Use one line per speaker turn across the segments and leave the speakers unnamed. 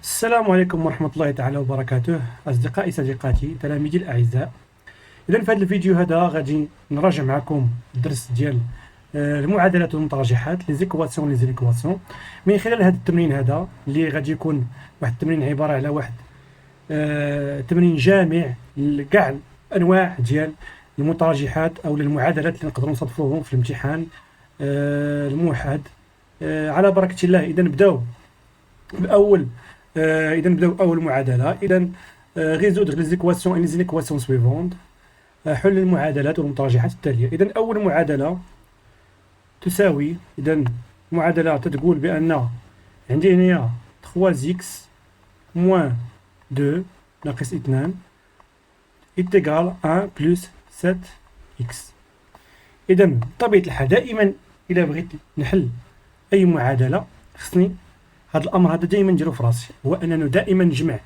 السلام عليكم ورحمة الله تعالى وبركاته. أصدقائي صديقاتي تلاميذي الأعزاء، إذا في هذا الفيديو هذا غادي نراجع معكم الدرس ديال المعادلات والمتراجحات لي زيكواسيون من خلال هذا التمرين هذا اللي غادي يكون واحد التمرين عبارة على واحد تمرين جامع لكاع الأنواع ديال المتراجحات أو المعادلات اللي نقدروا نصادفوهم في الامتحان الموحد. على بركة الله. إذا نبداو بأول معادلة. إذا résoudre les équations suivantes. حل المعادلات والمتراجحات التالية. إذا أول معادلة تساوي، إذا المعادلة تتقول بأن عندي هنايا 3x moins 2 ناقص 2 est égal 1 plus 7x. إذا بطبيعة الحال دائما إلا بغيت نحل أي معادلة خصني هذا الامر هذا دائما نديرو في راسي، هو اننا دائما نجمع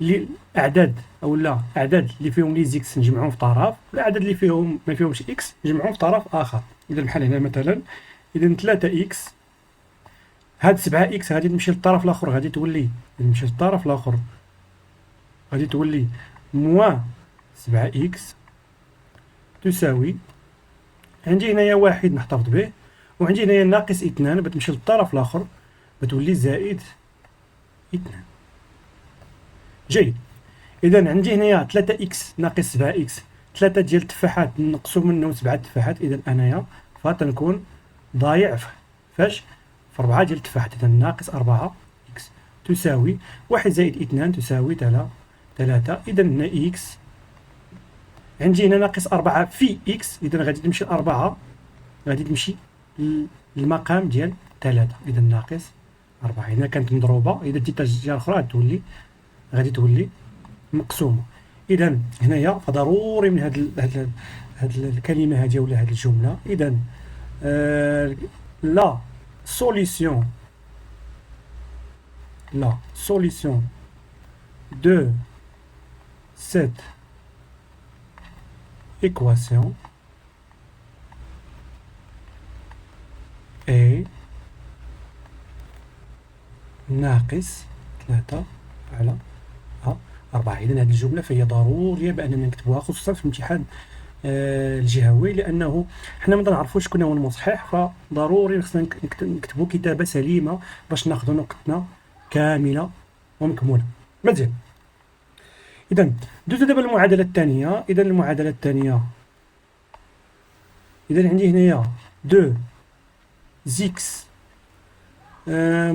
الاعداد او لا اعداد اللي فيهم لي زيكس نجمعهم في طرف، والاعداد اللي فيهم ما فيهمش اكس نجمعهم في طرف اخر. اذا بحال هنا مثلا، اذا 3 اكس هاد 7 اكس غادي تمشي للطرف الاخر، غادي تولي نمشي للطرف الاخر غادي تولي موان 7 اكس تساوي، عندي هنايا واحد نحتفظ به، وعندي هنايا ناقص 2 بتمشي للطرف الاخر بتولي زائد 2. جيد. إذا عندي هنايا 3 إكس ناقص 7 إكس، 3 ديال التفاحات نقصو منهم 7 تفاحات، إذا أنايا فتنكون ضايع فاش؟ في 4 ديال التفاحات، إذا ناقص 4 إكس تساوي 1 زائد 2 تساوي 3. إذا هنا إكس عندي هنا ناقص 4 في إكس، إذا غادي تمشي 4 غادي تمشي للمقام ديال 3، إذا ناقص 4. هنا كانت مضروبة، إذا ديتها الجهة الأخرى غادي تولي مقسومة. إذا هنايا فضروري من هاد الكلمة هادي ولا هاد الجملة. إذا لا solution de cette équation est ناقص 3 على 4. إذا هذه الجملة فهي ضرورية بأننا نكتبوها، خصوصا في الامتحان الجهوي، لأنه حنا ما نعرفوش شكون هو المصحح، فضروري خصنا نكتبو كتابة سليمة باش ناخذ نقطتنا كاملة ومكمولة. مزيان. إذا دوزو دابا المعادلة الثانية. إذا المعادلة الثانية، إذا عندي هنايا 2 زيكس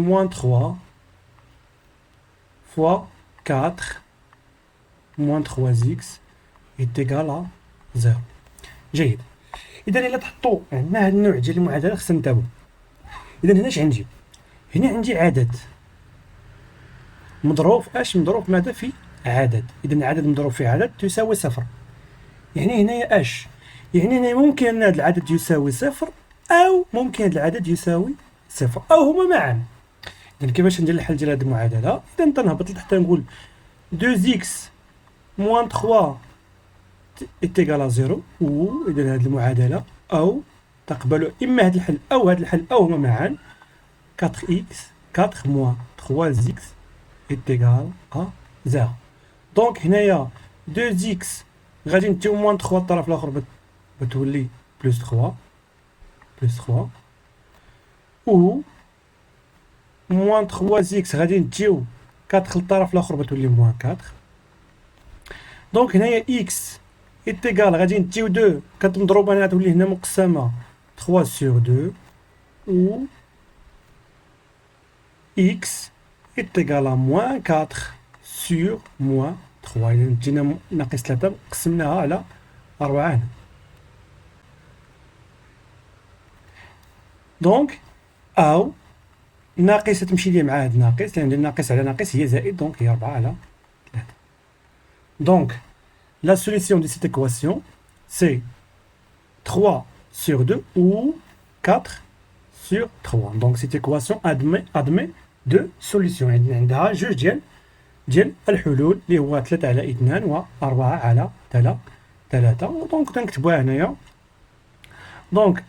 moins 3 fois 4 moins 3x est égal à 0. جيد. إذا إلا تحطوا عندنا هذا النوع ديال المعادلة خصنا نتابعو. إذا هنا اش عندي؟ هنا عندي عدد مضروب مضروب ماذا في عدد. إذا عدد مضروب في عدد تساوي صفر. يعني هنايا اش؟ يعني هنا ممكن أن هذا العدد يساوي صفر، أو ممكن هذا العدد يساوي صفر، أو هما معا. إذا كيفاش ندير الحل ديال هذه المعادلة؟ إذا تنهبط لتحت نقول 2x moins 3 est égal à 0، و إذا هذه المعادلة أو تقبل إما هذا الحل أو هذا الحل أو هما معا. 4x 4 moins 3x est égal à 0. دونك هنايا 2x غادي نديو موان 3 الطرف الآخر بتولي بلس 3 و موان 3x غادي نديو 4 للطرف الآخر بتولي موان 4. دونك هنايا x est égal غادي نديو 2 كتمضروبة هنا تولي هنا مقسمة 3 sur 2 و x est égal à moins 4 sur moins 3. إذا جينا ناقص 3 قسمناها على 4 هنا. دونك أو ناقصة تمشي لي مع هاد ناقص، لأن ناقص على ناقص هي زائد، دونك هي 4 على 3. دونك la solution de cette équation c'est 3 sur 2 ou 4 sur 3. Donc cette équation admet deux solutions. يعني عندها جوج ديال الحلول اللي هو 3 على 2 و 4 على 3. دونك تنكتبوها هنايا. دونك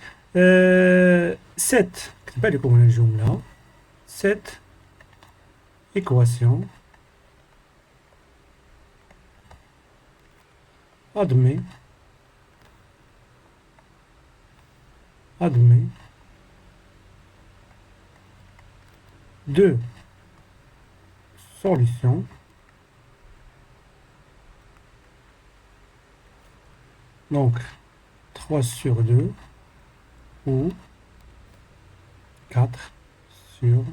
7 كتبها لكم هنا الجملة 7 équation admet deux solutions donc 3/2 ou 4/3.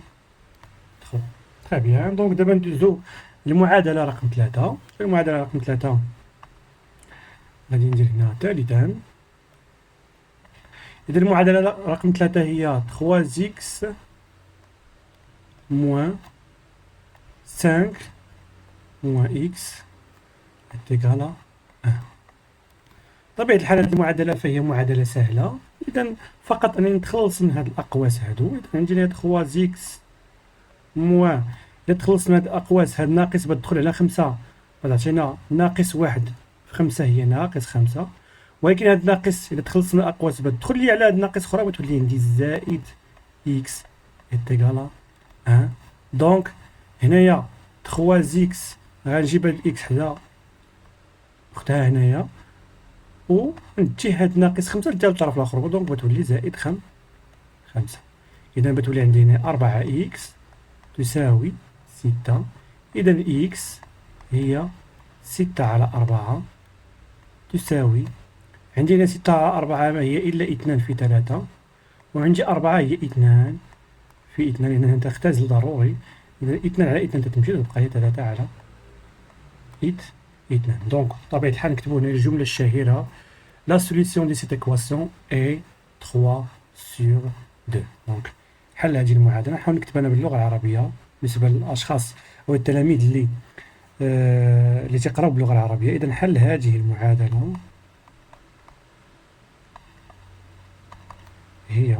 Très bien. Donc دابا ندوزو المعادلة رقم 3. المعادلة رقم 3 غادي ندير هنا ثالثا. إذا المعادلة رقم 3 هي 3x moins 5 moins x est égal à 1. طبيعة الحال هذه المعادلة فهي معادلة سهلة، إذا فقط أنني نتخلص من هاد الأقواس هادو. إذا عندي هاد 3x موان، إذا تخلصت من هاد الأقواس، هاد ناقص بتدخل على 5 غتعطينا ناقص 1 في 5 هي ناقص 5، ولكن هاد ناقص إذا تخلصت من الأقواس بتدخل لي على هاد ناقص أخرى وتولي عندي زائد x est égal à 1. دونك هنايا 3x غنجيب هاد الإكس حدا أختها هنايا ونجي هاد ناقص 5 لتا الطرف الآخر، دونك بتولي زائد 5. إذا بتولي عندي هنا 4x تساوي 6. إذا x هي 6 على 4 تساوي، عندي هنا 6 على 4 ما هي إلا 2 في 3، وعندي 4 هي 2 في 2 لأنها تختزل ضروري. إذا 2 على 2 تتمشي تبقى هي 3 على 2. دونك بطبيعة الحال نكتبو هنا الجملة الشهيرة لا سوليسيون دي سيت إكواسيون إي 3/2. دونك حل هذه المعادلة نحاول نكتبها أنا باللغة العربية بالنسبة للأشخاص أو التلاميذ اللي تيقراو باللغة العربية. إذا حل هذه المعادلة هي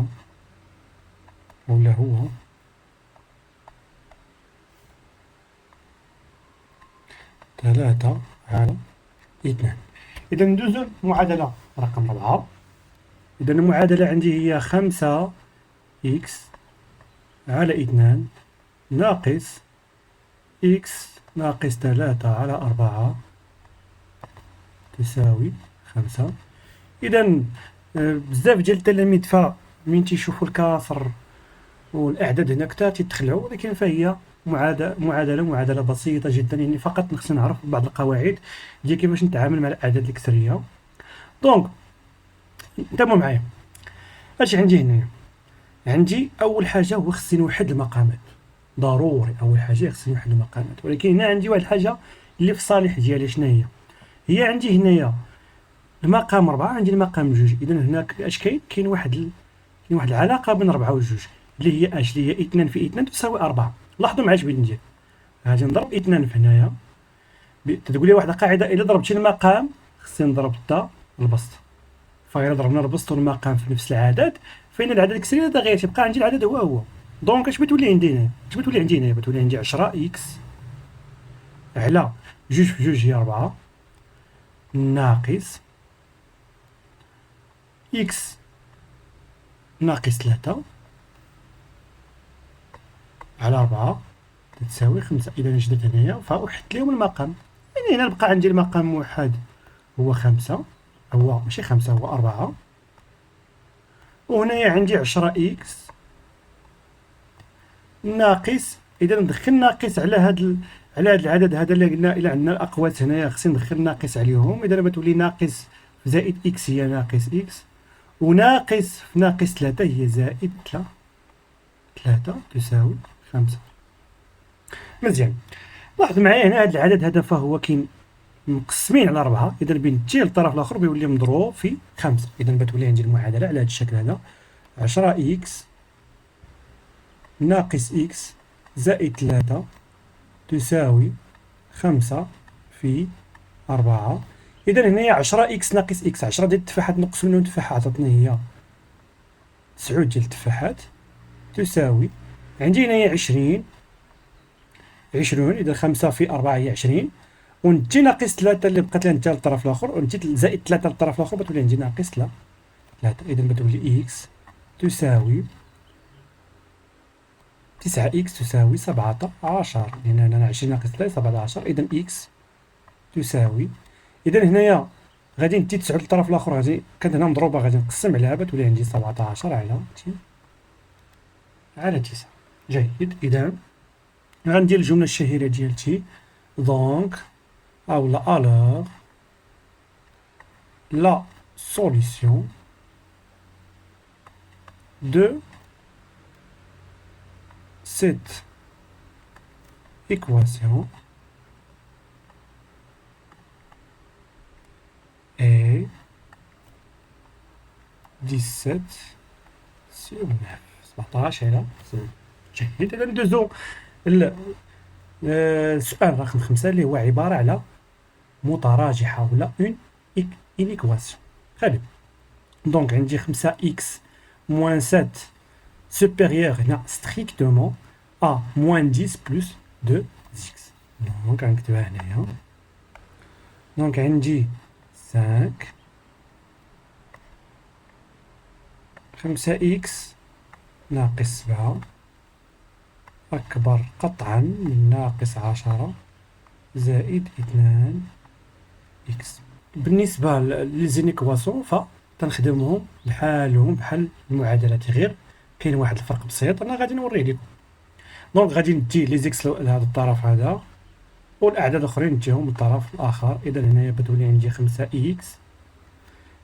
ولا هو 3 على 2. إذا ندوزو المعادلة رقم 4. إذا المعادلة عندي هي 5x على 2 ناقص x ناقص 3 على 4 تساوي 5. إذا بزاف ديال التلاميذ فمن تيشوفوا الكسر والأعداد هنا كتا تيتخلعوا، ولكن فهي معادلة بسيطة جدا، يعني فقط خصنا نعرف بعض القواعد ديال كيفاش نتعامل مع الأعداد الكسرية. دونك انتبهوا معايا اش عندي هنايا. عندي أول حاجة هو خصني نوحد المقامات، ضروري أول حاجة خصني نوحد المقامات، ولكن هنا عندي واحد الحاجة اللي في الصالح ديالي. شناهي هي؟ عندي هنايا المقام 4 عندي المقام 2. إذا هناك اش كاين واحد العلاقة بين 4 و 2 اللي هي اش؟ اللي هي 2 في 2 تساوي 4. لاحظوا معايا اش بغيت ندير. غادي نضرب 2 في هنايا، تقول لي واحد القاعدة إلا ضربتي المقام خصني نضرب تا البسط، فإلا ضربنا البسط والمقام في نفس العدد فإن العدد الكسري لا تغير، تبقى عندي العدد هو. دونك اش بتولي عندي هنا؟ بتولي عندي 10 x على 2 في 2 هي 4 ناقص x ناقص 3 على 4 تساوي 5. إذا جدت هنايا فأحدت لهم المقام، يعني هنا بقى عندي المقام موحد هو 5، هو ماشي 5 هو 4، وهنايا عندي 10 x ناقص. إذا ندخل ناقص على هاد العدد هذا اللي قلنا إلا عندنا الأقواس هنايا خصني ندخل ناقص عليهم. إذا بتولي ناقص في زائد x هي ناقص x، وناقص في ناقص 3 هي زائد 3 تساوي 5. مزيان. لاحظ معايا هنا هذا العدد هذا فهو كاين مقسمين على 4، إذا بنتجه للطرف الآخر بيولي مضروب في 5. إذا بتولي عندي المعادلة على هذا الشكل هذا 10 x ناقص x زائد 3 تساوي 5 في 4. إذا هنايا 10 x ناقص x، 10 ديال التفاحات نقص منهم تفاحة عطاتني هي 9 ديال التفاحات تساوي عندي هنايا 20. إذا 5 في 4 هي 20، ونجي ناقص 3 اللي بقات لها نتا للطرف الآخر، ونجي زائد 3 للطرف الآخر بتولي عندي ناقص 3. إذا بتولي x تساوي 9 إكس تساوي 17، لأن هنا 20 ناقص 3 17، إذا إكس تساوي، إذا هنايا غادي ندي 9 للطرف الآخر، غادي كانت هنا مضروبة غادي نقسم عليها بتولي عندي 17 على 9. جيد، إذا غندير الجملة الشهيرة ديالتي دونك أولا ألوغ لا solution de cette équation est 17 sur 9. 17 على 9. جيد، إذا ندوزو السؤال رقم 5 اللي هو عبارة على متراجحة ولا اون إيكواسيون. خلي دونك عندي 5 إكس موان 7 supérieur هنا strictement à moins 10 plus 2 x. دونك غنكتبها هنايا. دونك عندي 5 إكس ناقص 7 أكبر قطعا من ناقص 10 زائد 2 إكس. بالنسبة للزينيكواسيون فتنخدمهم بحالهم بحال المعادلات، غير كاين واحد الفرق بسيط انا غادي نوريه لكم. دونك غادي ندي لي زيكس لهذا الطرف هذا والاعداد الاخرين نديهم للطرف الاخر. اذا هنايا بتولي عندي 5 اكس،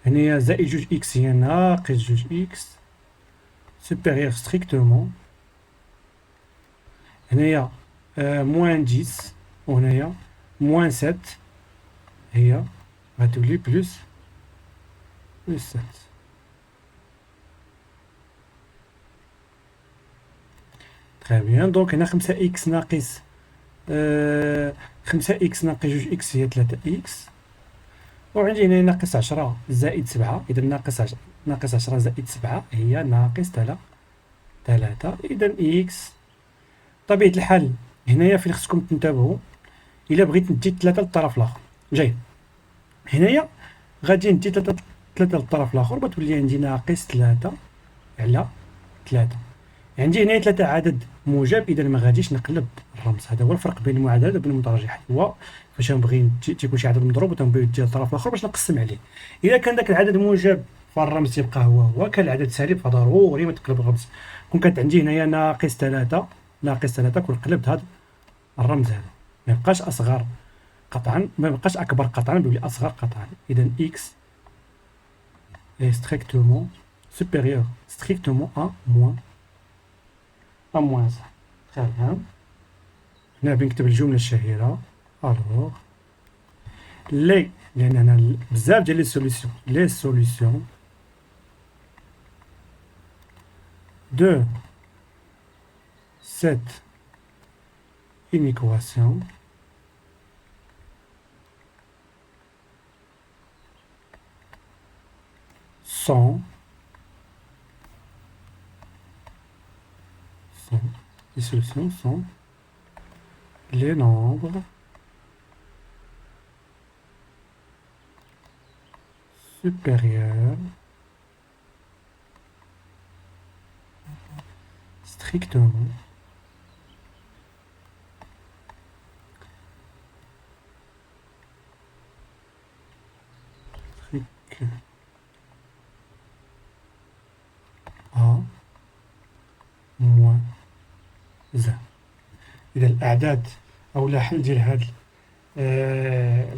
هنايا زائد 2 اكس هي ناقص 2 اكس سوبيريور ستريكتومون، هنايا موان 10 وهنايا موان 7 هي غتولي بلس 7. تري بيان. دونك هنا 5 إكس ناقص 5 إكس ناقص 2 إكس هي 3 إكس، وعندي هنا ناقص 10 زائد 7، إذا ناقص 10 زائد 7 هي ناقص 3. إذا إكس طبيعة الحال هنايا فين خصكم تنتبهوا إلا بغيت ندي 3 للطرف الآخر. جاي هنايا غادي ندي 3 للطرف الآخر بتولي عندي ناقص 3 على 3. عندي هنا 3 عدد موجب، اذا ما غاديش نقلب الرمز. هذا هو الفرق بين المعادلات وبين المتراجحات، هو فاش نبغي تيكون شي عدد مضروب وتنبغي ندير الطرف الاخر باش نقسم عليه. اذا كان داك العدد موجب فالرمز تيبقى هو، كان العدد سالب فضروري ما تقلب الرمز. كون كانت عندي هنايا ناقص 3 كون قلبت هذا الرمز هذا ما يبقاش اصغر قطعا، ما يبقاش اكبر قطعا، بيولي اصغر قطعا. اذا اكس est strictement supérieur strictement à moins 1. تري بيان. هنا بنكتب الجملة الشهيرة الوغ لي، لأن هنا بزاف ديال لي سوليسيون دو سيت إنيكواسيون sont les solutions sont les nombres supérieurs strictement à moins 1. إذا الأعداد أو الحل ديال هاد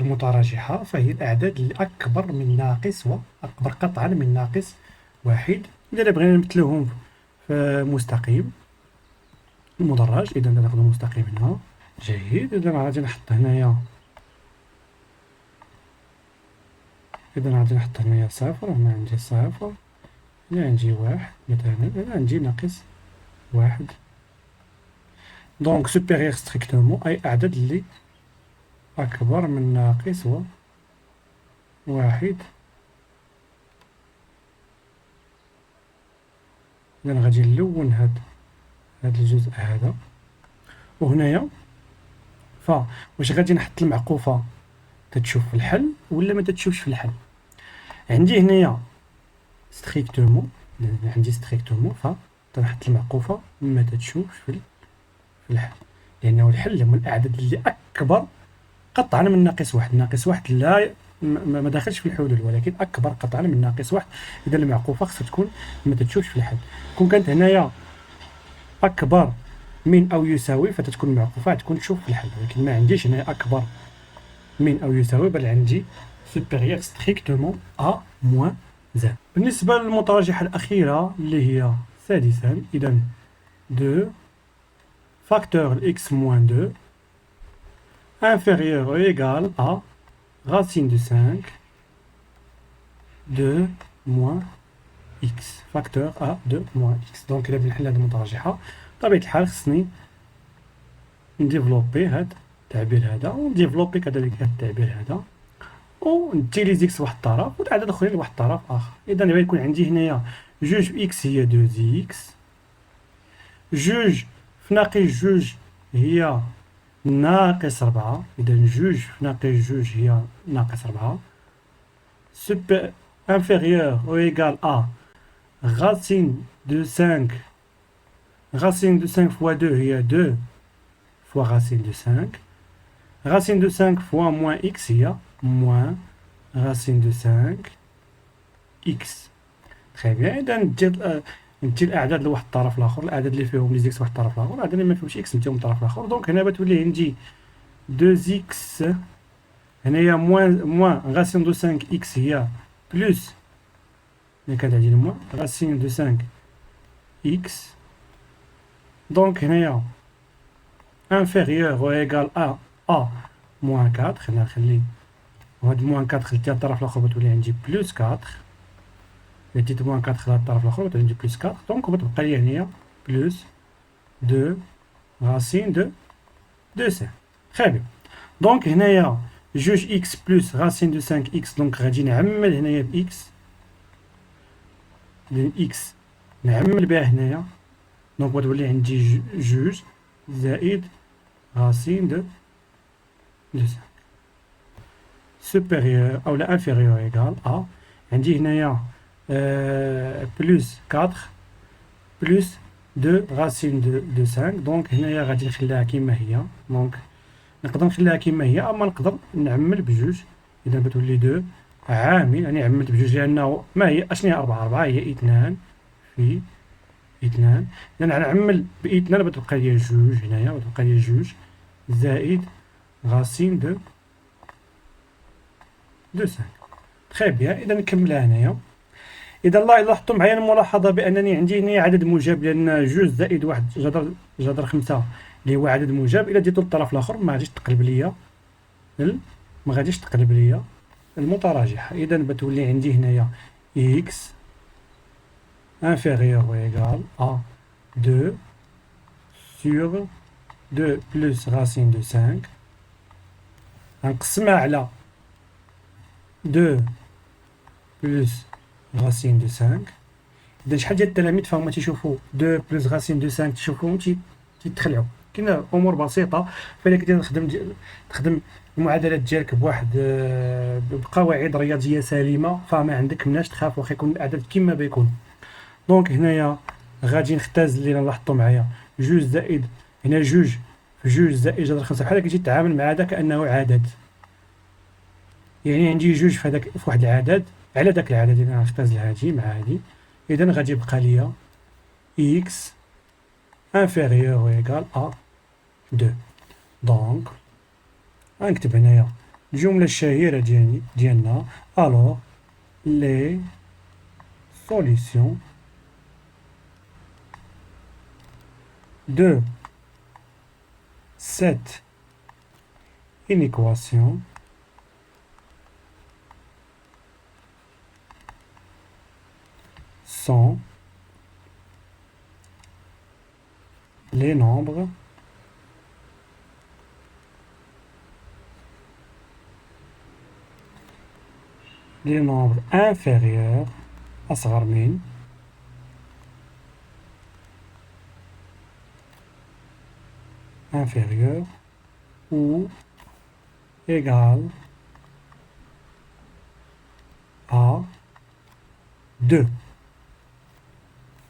المتراجحة فهي الأعداد اللي أكبر من ناقص وأكبر قطعا من ناقص 1. إذا بغينا نمثلوهم في مستقيم مدرج، إذا ناخذ مستقيم هنا. جيد، إذا غادي نحط هنايا، إذا غادي نحط هنايا 0، هنا عندي 0، هنا عندي 1 مثلا، هنا عندي ناقص 1. دونك سوبيريور ستريكتومون أي أعداد اللي أكبر من ناقص 1. إذا غادي نلون هاد الجزء هذا، وهنايا واش غادي نحط المعقوفة تتشوف في الحل ولا ما تتشوفش في الحل. عندي هنايا ستريكتومون، عندي ستريكتومون تنحط المعقوفة مما تتشوف في الحل، لأنه الحل هما الأعداد اللي أكبر قطعا من ناقص واحد. ناقص واحد لا ما داخلش في الحلول، ولكن أكبر قطعا من ناقص واحد. إذا المعقوفة خصها تكون ما تتشوفش في الحل. كون كانت هنايا أكبر من أو يساوي فتتكون المعقوفة تكون تشوف في الحل، ولكن ما عنديش هنايا أكبر من أو يساوي، بل عندي supérieur strictement à moins 1. بالنسبة للمتراجحة الأخيرة اللي هي سادسا، إذا 2 facteur x moins 2 inférieur ou égal à racine de 5 2 moins x facteur à 2 moins x. دونك إلا بغيت نحل هاد المتراجحة بطبيعة الحال خصني نديفلوبي هاد التعبير هذا، ونديفلوبي كذلك هاد التعبير هذا، ونتيليزي اكس واحد الطرف والاعداد الاخرين لواحد الطرف اخر. اذا غادي يكون عندي هنايا جوج اكس هي 2 اكس، جوج في ناقص جوج هي ناقص 4، اذا جوج في ناقص جوج هي ناقص 4. سوبر انفيريور او ايكال ا racine de 5 racine de 5 fois 2 هي 2 fois racine de 5. Racine de 5 fois moins x هي moins racine de 5 x. très bien. إذا ندي الأعداد لواحد الطرف الآخر، الأعداد اللي فيهم لي زيكس واحد الطرف الآخر، الأعداد اللي ما فيهمش إكس نديهم الطرف الآخر. دونك هنا بتولي عندي 2 إكس، هنايا موان راسين دو 5 إكس هي بلوس، ملي كانت عندي الموان راسين دو 5 إكس. دونك هنايا انفيريور و إيكال أ موان 4، خلينا نخلي وهاد موان 4 خليتها الطرف الآخر بتولي عندي بلوس 4، ديت موان 4 خليتها الطرف الآخر بتولي عندي بلوس 4. دونك بتبقى لي هنايا بلوس 2 racine de 5. très bien. دونك هنايا جوج إكس بلوس racine de 5 إكس، دونك غادي نعمل هنايا بإكس، لأن إكس نعمل بها هنايا، دونك غتولي عندي جوج زائد racine de 5 supérieur أو لا inférieur égal à، عندي هنايا بلوس 4 بلوس 2 racine de 5. دونك هنايا غادي نخليها كيما هي، دونك نقدر نخليها كيما هي، اما نقدر نعمل بجوج. اذا بتولي 2 عامل، يعني عملت بجوج لانه ما هي اشنو هي 4 4 هي 2 في 2. اذا نعمل ب 2 بتبقى لي جوج هنايا، بتبقى لي جوج زائد racine de 5. تري بيان. اذا نكملها هنايا. اذا لاحظتوا معايا الملاحظه بانني عندي هنا عدد موجب، لان جوج زائد واحد جذر 5 اللي هو عدد موجب، الا ديتو للطرف الاخر ما غاديش تقلب ليا المتراجحه. اذا بتولي عندي هنايا x inférieur ou égal à 2 sur 2 plus racine de 5 غنقسمها على 2 plus racine de 5. اذا شحال ديال التلاميذ فهما تيشوفوا 2 بلس غاسين دو 5 تيشوفوهم تيتخلعوا. كاين امور بسيطه، فلك تخدم المعادلات ديالك بواحد بقواعد رياضيه سليمه، فما عندك مناش تخاف واخا يكون الاعداد كما بيكون. دونك هنايا غادي نختاز اللي لاحظتوا معايا جوج زائد هنا جوج في جوج زائد جذر 5، بحال كتجي تتعامل مع هذا كانه عدد، يعني عندي جوج في هذاك في واحد العدد على داك العدد. اذا غنختاز هادي مع هادي، اذا غادي يبقى ليا x inférieur ou égal à 2. دونك غنكتب هنايا الجملة الشهيرة ديالنا alors les solutions de cette inéquation sont les nombres inférieurs أصغر من inférieur ou égal à 2.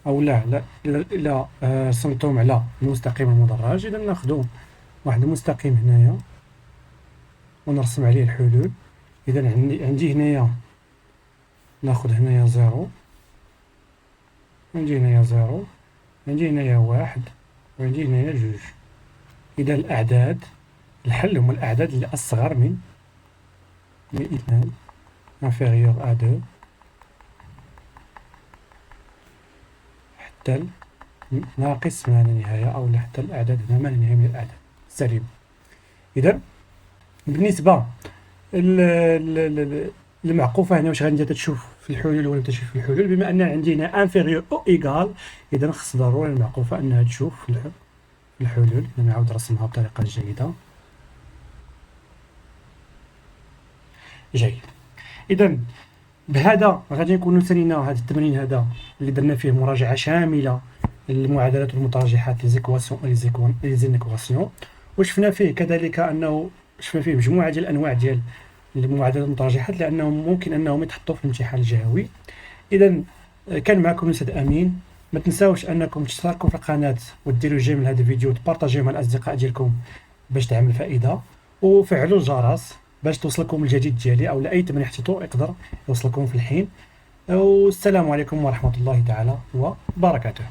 او لا الا رسمتهم على المستقيم المدرج، اذا ناخذ واحد المستقيم هنايا ونرسم عليه الحلول. اذا عندي هنايا ناخذ هنايا زيرو، عندي هنايا زيرو، عندي هنايا واحد، وعندي هنايا جوج. اذا الاعداد الحل هما الاعداد اللي اصغر من اثنان، inférieur à 2 حتى ناقص ما لا نهاية، أو حتى الأعداد هنا ما لا نهاية من الأعداد السليمة. إذا بالنسبة المعقوفة هنا واش غادي تشوف في الحلول ولا تشوف في الحلول، بما أن عندي هنا انفيريور أو إيكال، إذا خص ضروري المعقوفة أنها تشوف في الحلول. إذا نعاود نرسمها بطريقة جيدة. جيد. إذا بهذا غادي نكونوا سالينا هذا التمرين هذا اللي درنا فيه مراجعة شاملة للمعادلات والمترجحات لي زينيكواسيون، وشفنا فيه كذلك أنه شفنا فيه مجموعة ديال الأنواع ديال المعادلات والمترجحات لأنهم ممكن أنهم يتحطوا في الامتحان الجهوي. إذا كان معكم الأستاذ أمين. ما تنساوش أنكم تشتركوا في القناة وديروا جيم لهذا الفيديو وتبارطاجيوه مع الأصدقاء ديالكم باش تعمل فائدة، وفعلوا الجرس باش توصلكم الجديد ديالي أو أي تمرين حطيتو يقدر يوصلكم في الحين. والسلام عليكم ورحمة الله تعالى وبركاته.